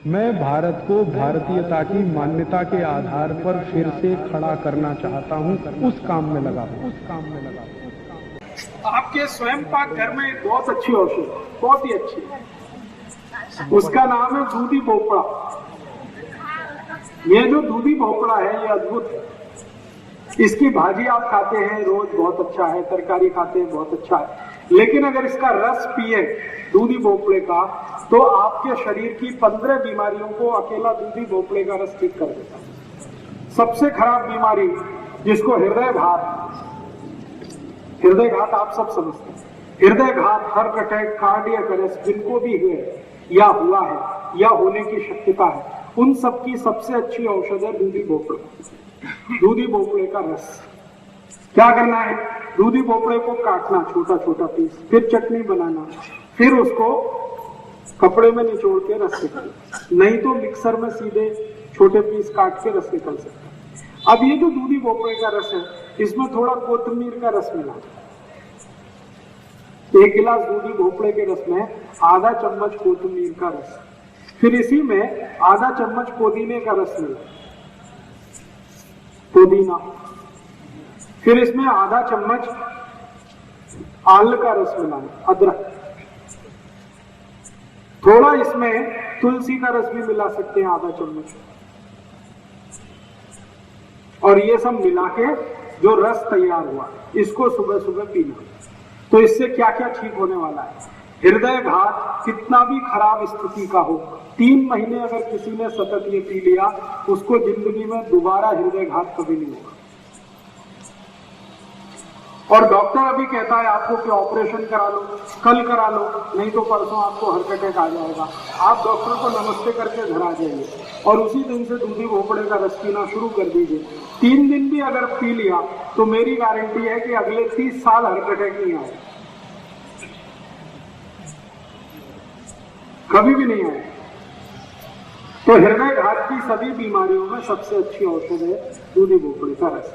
मैं भारत को भारतीयता की मान्यता के आधार पर फिर से खड़ा करना चाहता हूं, उस काम में लगा हूं। आपके स्वयं पाक घर में एक बहुत अच्छी औषधि, बहुत ही अच्छी, उसका नाम है दूधी भोपड़ा। ये जो दूधी भोपड़ा है ये अद्भुत है। इसकी भाजी आप खाते हैं रोज, बहुत अच्छा है, तरकारी खाते हैं, बहुत अच्छा है, लेकिन अगर इसका रस पिए दूधी भोपड़े का तो आपके शरीर की 15 बीमारियों को अकेला दूधी भोपड़े का रस ठीक कर देता है। सबसे खराब बीमारी जिसको हृदय घात आप सब समझते हैं, हृदय घात, हार्ट अटैक, कार्डियक अरेस्ट जिनको भी हुए या हुआ है या होने की शक्यता है, उन सब की सबसे अच्छी औषध है दूधी भोपड़ा। दूधी भोपड़े का रस। क्या करना है? दूधी भोपड़े को काटना छोटा छोटा पीस, फिर चटनी बनाना, फिर उसको कपड़े में निचोड़ के रस निकालना, नहीं तो मिक्सर में सीधे छोटे पीस काट के रस निकल सकता है। अब ये जो दूधी भोपड़े का रस है, इसमें थोड़ा कोथिमीर का रस मिला, 1 गिलास दूधी भोपड़े के रस में आधा चम्मच कोथिमीर का रस, फिर इसी में आधा चम्मच पुदीने का रस मिला, पुदीना, फिर इसमें आधा चम्मच आल का रस मिलाना, अदरक, थोड़ा इसमें तुलसी का रस भी मिला सकते हैं, आधा चम्मच, और ये सब मिला के जो रस तैयार हुआ इसको सुबह सुबह पीना। तो इससे क्या क्या ठीक होने वाला है? हृदय घात कितना भी खराब स्थिति का हो, 3 महीने अगर किसी ने सतत ये पी लिया, उसको जिंदगी में दोबारा हृदय घात कभी नहीं होगा। और डॉक्टर अभी कहता है आपको कि ऑपरेशन करा लो, कल करा लो, नहीं तो परसों आपको हार्ट अटैक आ जाएगा, आप डॉक्टर को नमस्ते करके घर आ जाइए और उसी दिन से दूधी भोपड़े का रस पीना शुरू कर दीजिए। 3 दिन भी अगर पी लिया तो मेरी गारंटी है कि अगले 30 साल हार्ट अटैक नहीं आएगा, कभी भी नहीं आएगा। तो हृदय घात की सभी बीमारियों में सबसे अच्छी औषध है दूधी भोपड़े का रस।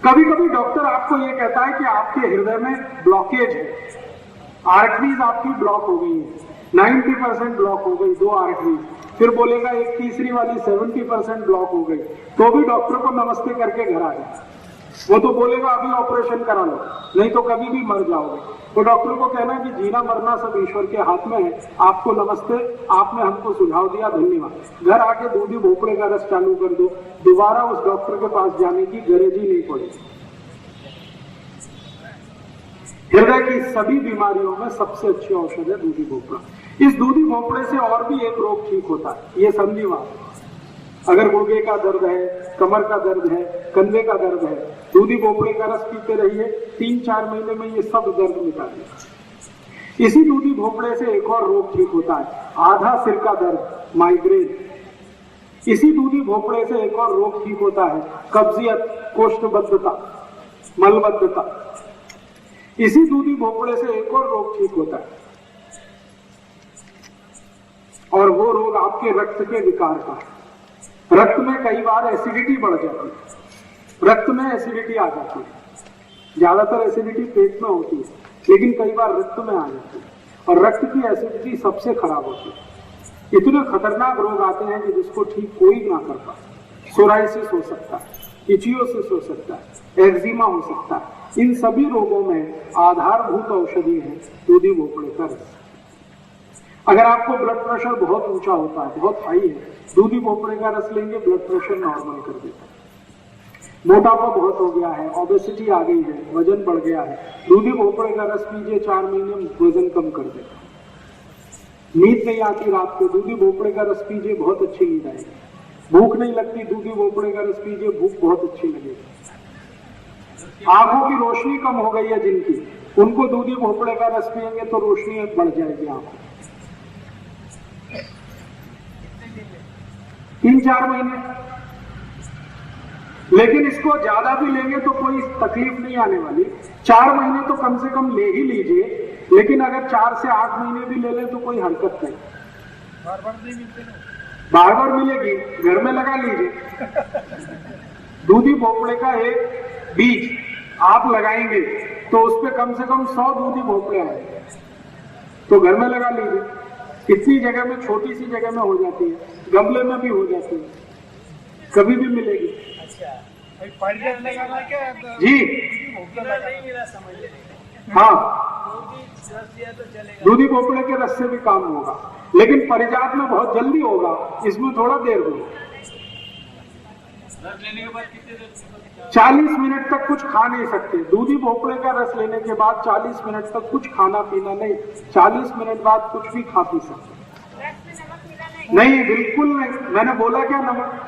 कभी कभी डॉक्टर आपको यह कहता है कि आपके हृदय में ब्लॉकेज है, आर्टरीज आपकी ब्लॉक हो गई है, 90% ब्लॉक हो गई, 2 आर्टरीज, फिर बोलेगा एक तीसरी वाली 70% ब्लॉक हो गई, तो भी डॉक्टर को नमस्ते करके घर आ जाए। वो तो बोलेगा अभी ऑपरेशन करा लो, नहीं तो कभी भी मर जाओगे। तो डॉक्टर को कहना कि जीना मरना सब ईश्वर के हाथ में है, आपको नमस्ते, आपने हमको सुझाव दिया, धन्यवाद। घर आके दूधी भोपड़े का रस चालू कर दो, दोबारा उस डॉक्टर के पास जाने की गरज ही नहीं पड़ेगी। हृदय की सभी बीमारियों में सबसे अच्छी औषध है दूधी भोपड़ा। इस दूधी भोपड़े से और भी एक रोग ठीक होता है, ये संधिवात। अगर गुर्गे का दर्द है, कमर का दर्द है, कंधे का दर्द है, दूधी भोपड़े का रस पीते रहिए, 3-4 महीने में ये सब दर्द मिटा देगा। इसी दूधी भोपड़े से एक और रोग ठीक होता है, आधा सिर का दर्द, माइग्रेन। इसी दूधी भोपड़े से एक और रोग ठीक होता है, कब्जियत, कोष्ठबद्धता, मलबद्धता। इसी दूधी भोपड़े से एक और रोग ठीक होता है, और वो रोग आपके रक्त के विकार का है। रक्त में कई बार एसिडिटी बढ़ जाती है, रक्त में एसिडिटी आ जाती है, ज्यादातर एसिडिटी पेट में होती है, लेकिन कई बार रक्त में आ जाती है, और रक्त की एसिडिटी सबसे खराब होती है। इतने खतरनाक रोग आते हैं कि जिसको ठीक कोई ना कर पाए। सोराइसिस हो सकता है, इचियोसिस हो सकता है, एक्जिमा हो सकता है। इन सभी रोगों में आधारभूत औषधि है दूधी भोपड़े का रस। अगर आपको ब्लड प्रेशर बहुत ऊंचा होता है, बहुत हाई है, दूधी भोपड़े का रस लेंगे, ब्लड प्रेशर नॉर्मल कर देता है। मोटापा बहुत हो गया है, ओबेसिटी आ गई है, वजन बढ़ गया है, दूधी भोपड़े का रस पीजिए, 4 महीने में वजन कम कर देता है। नींद नहीं आती रात को, दूधी भोपड़े का रस पीजिए, बहुत अच्छी नींद आएगी। भूख नहीं लगती, दूधी भोपड़े का रस पीजिए, भूख बहुत अच्छी लगेगी। आंखों की रोशनी कम हो गई है जिनकी, उनको दूधी भोपड़े का रस पिएंगे तो रोशनी बढ़ जाएगी आंखों। 3-4 महीने, लेकिन इसको ज्यादा भी लेंगे तो कोई तकलीफ नहीं आने वाली। 4 महीने तो कम से कम ले ही लीजिए, लेकिन अगर 4 से 8 महीने भी ले लें तो कोई हरकत नहीं। बार बार मिलेगी, घर में लगा लीजिए। दूधी भोपड़े का एक बीज आप लगाएंगे तो उस पर कम से कम 100 दूधी भोपड़े आएंगे, तो घर में लगा लीजिए। कितनी जगह में, छोटी सी जगह में हो जाती है, गमले में भी हो जाती है, कभी भी मिलेगी। जी हाँ, दूधी भोपड़े के रस से भी काम होगा, लेकिन परिजात में बहुत जल्दी होगा, इसमें थोड़ा देर होगा। 40 मिनट तक कुछ खा नहीं सकते। दूधी भोपड़े का रस लेने के बाद 40 मिनट तक कुछ खाना पीना नहीं, 40 मिनट बाद कुछ भी खा पी सकते। नहीं, बिल्कुल नहीं। मैंने बोला क्या नमक?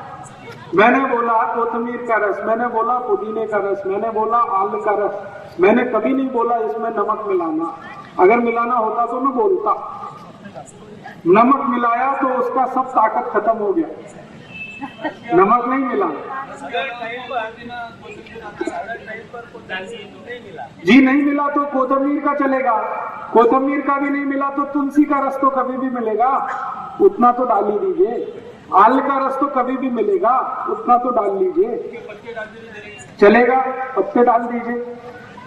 मैंने बोला कोतमीर का रस, मैंने बोला पुदीने का रस, मैंने बोला आल का रस। मैंने कभी नहीं बोला इसमें नमक मिलाना। अगर मिलाना होता तो मैं बोलता। नमक मिलाया तो उसका सब ताकत खत्म हो गया। नमक नहीं मिला जी, नहीं मिला तो कोतमीर का चलेगा। कोतमीर का भी नहीं मिला तो तुलसी का रस तो कभी भी मिलेगा, उतना तो डाल ही दीजिए। आल का रस तो कभी भी मिलेगा, उतना तो डाल लीजिए, चलेगा। पत्ते डाल दीजिए,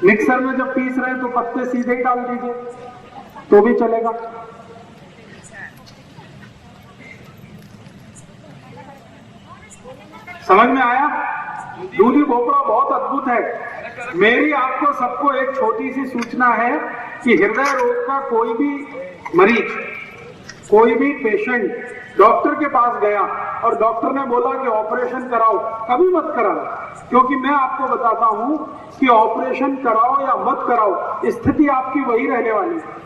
मिक्सर में जब पीस रहे हैं तो पत्ते सीधे ही डाल दीजिए तो भी चलेगा। समझ में आया? दूधी भोपड़ा बहुत अद्भुत है। मेरी आपको सबको एक छोटी सी सूचना है कि हृदय रोग का कोई भी मरीज, कोई भी पेशेंट डॉक्टर के पास गया और डॉक्टर ने बोला कि ऑपरेशन कराओ, कभी मत कराओ, क्योंकि मैं आपको बताता हूं कि ऑपरेशन कराओ या मत कराओ, स्थिति आपकी वही रहने वाली है।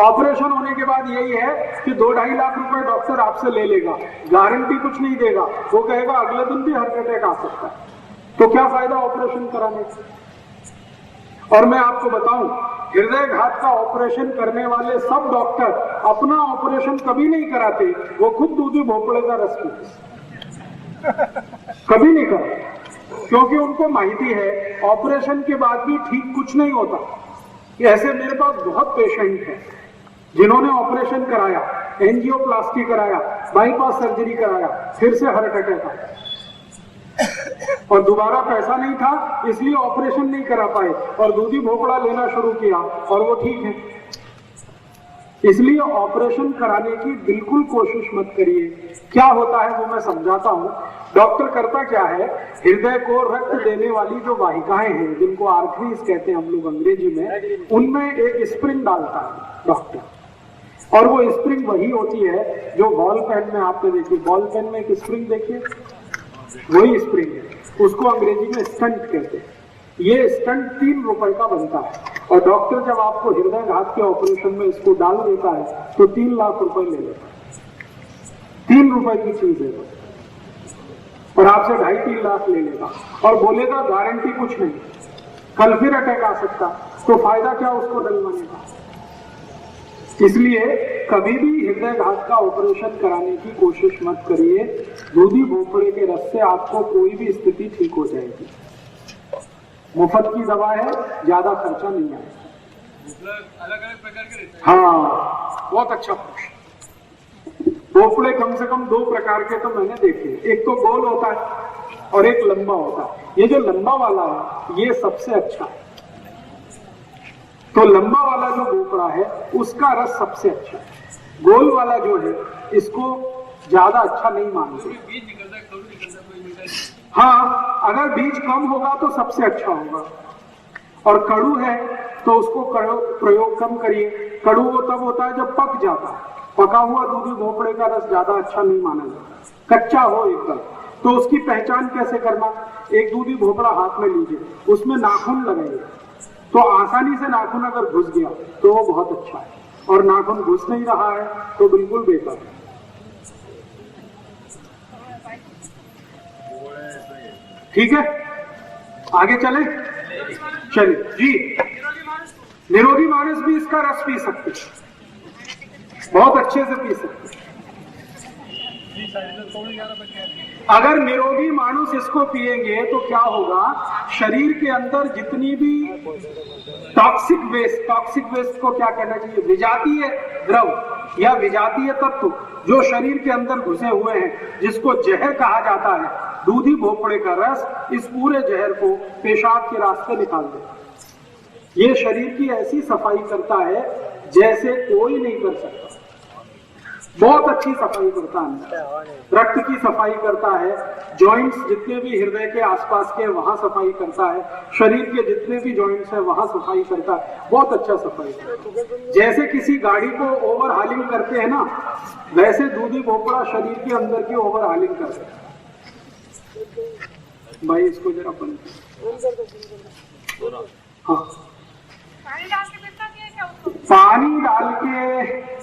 ऑपरेशन होने के बाद यही है कि 2-2.5 लाख रुपए डॉक्टर आपसे ले लेगा, गारंटी कुछ नहीं देगा, वो कहेगा अगले दिन भी हार्ट अटैक आ सकता है, तो क्या फायदा ऑपरेशन कराने का। और मैं आपको बताऊं, हृदय घात का ऑपरेशन करने वाले सब डॉक्टर अपना ऑपरेशन कभी नहीं कराते, वो खुद दूधी भोपड़े का रस पीते, कभी नहीं कराते, क्योंकि उनको माहिती है ऑपरेशन के बाद भी ठीक कुछ नहीं होता। ऐसे मेरे पास बहुत पेशेंट हैं जिन्होंने ऑपरेशन कराया, एंजियोप्लास्टी कराया, बाईपास सर्जरी कराया, फिर से हार्ट अटैक आया और दोबारा पैसा नहीं था इसलिए ऑपरेशन नहीं करा पाए और दूधी भोपड़ा लेना शुरू किया और वो ठीक है। इसलिए ऑपरेशन कराने की बिल्कुल कोशिश मत करिए। क्या होता है वो मैं समझाता हूं। डॉक्टर करता क्या है, हृदय को रक्त देने वाली जो वाहिकाएं हैं, जिनको आर्टरीज कहते हैं हम लोग अंग्रेजी में, उनमें एक स्प्रिंग डालता है डॉक्टर, और वो स्प्रिंग वही होती है जो बॉल पेन में आपने देखी, बॉल पेन में एक स्प्रिंग देखिए, वही स्प्रिंग है, उसको अंग्रेजी में स्टंट कहते हैं। ये स्टंट 3 रुपए का बनता है और डॉक्टर जब आपको हृदय घात के ऑपरेशन में इसको डाल देता है तो 3 लाख रुपए ले लेता है। 3 रुपए की चीज है और आपसे 2.5-3 लाख ले लेगा और बोलेगा गारंटी कुछ नहीं, कल फिर अटैक आ सकता, तो फायदा क्या उसको डलवाने का। इसलिए कभी भी हृदय घात का ऑपरेशन कराने की कोशिश मत करिए। दूधी भोपड़े के रस से आपको कोई भी स्थिति ठीक हो जाएगी। मुफ्त की दवा है, ज्यादा खर्चा नहीं आएगा। अलग-अलग प्रकार के रहते हैं। हाँ, बहुत अच्छा प्रश्न। भोपड़े कम से कम 2 प्रकार के तो मैंने देखे, एक तो गोल होता है और एक लंबा होता है। ये जो लंबा वाला है ये सबसे अच्छा है। तो लंबा वाला जो भोपड़ा है उसका रस सबसे अच्छा है। गोल वाला जो है इसको ज्यादा अच्छा नहीं मानते। बीज निकलता है, कभी निकलता है, कोई मिलता है। हाँ, अगर बीज कम होगा तो सबसे अच्छा होगा, और कड़ू है तो उसको प्रयोग कम करिए। कड़ू वो तब होता है जब पक जाता है। पका हुआ दूधी भोपड़े का रस ज्यादा अच्छा नहीं माना जाता। कच्चा हो एकदम, तो उसकी पहचान कैसे करना, एक दूधी भोपड़ा हाथ में लीजिए, उसमें नाखून लगाइए, तो आसानी से नाखून अगर घुस गया तो वो बहुत अच्छा है, और नाखून घुस नहीं रहा है तो बिल्कुल बेकार है। ठीक है, आगे चले। चलिए जी, निरोगी मानस भी इसका रस पी सकते, बहुत अच्छे से पी सकते। अगर निरोगी मानुष इसको पिएंगे तो क्या होगा, शरीर के अंदर जितनी भी टॉक्सिक वेस्ट को क्या कहना चाहिए, विजातीय द्रव या विजातीय तत्व जो शरीर के अंदर घुसे हुए हैं, जिसको जहर कहा जाता है, दूधी भोपड़े का रस इस पूरे जहर को पेशाब के रास्ते निकाल देता है। ये शरीर की ऐसी सफाई करता है जैसे कोई नहीं कर सकता। बहुत अच्छी सफाई करता है, रक्त की सफाई करता है, जॉइंट्स जितने भी हृदय के आसपास के वहां सफाई करता है, शरीर के जितने भी जॉइंट्स है वहां सफाई करता है, बहुत अच्छा सफाई करता है। जैसे किसी गाड़ी को ओवर हालिंग करते हैं ना, वैसे दूधी भोपड़ा शरीर के अंदर की ओवर हालिंग करते हैं। भाई इसको जरा बंद, हाँ पानी डाल के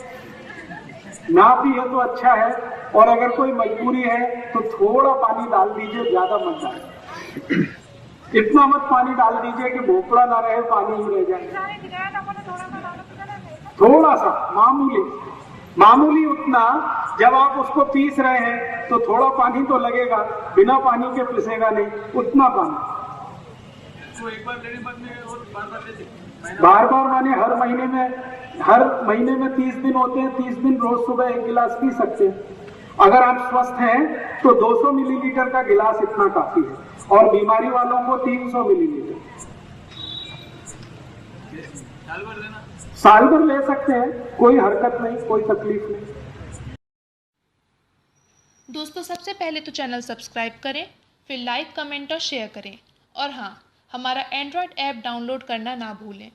ना पिए तो अच्छा है, और अगर कोई मजबूरी है तो थोड़ा पानी डाल दीजिए, ज्यादा मत डालिए। इतना मत पानी डाल दीजिए कि भोपड़ा ना रहे, पानी ही रह जाए। थोड़ा सा मामूली उतना, जब आप उसको पीस रहे हैं तो थोड़ा पानी तो लगेगा, बिना पानी के पिसेगा नहीं, उतना पानी। तो एक बार लेने बाद में और बार-बार लेते, बार माने हर महीने में 30 दिन होते हैं, 30 दिन रोज सुबह 1 गिलास पी सकते हैं। अगर आप स्वस्थ हैं तो 200 मिलीलीटर का गिलास इतना काफी है, और बीमारी वालों को 300 मिलीलीटर। साल भर लेना, साल भर ले सकते हैं, कोई हरकत नहीं, कोई तकलीफ नहीं। दोस्तों सबसे पहले तो चैनल सब्सक्राइब करें, फिर लाइक, कमेंट और शेयर करें, और हाँ, हमारा एंड्रॉयड ऐप डाउनलोड करना ना भूलें।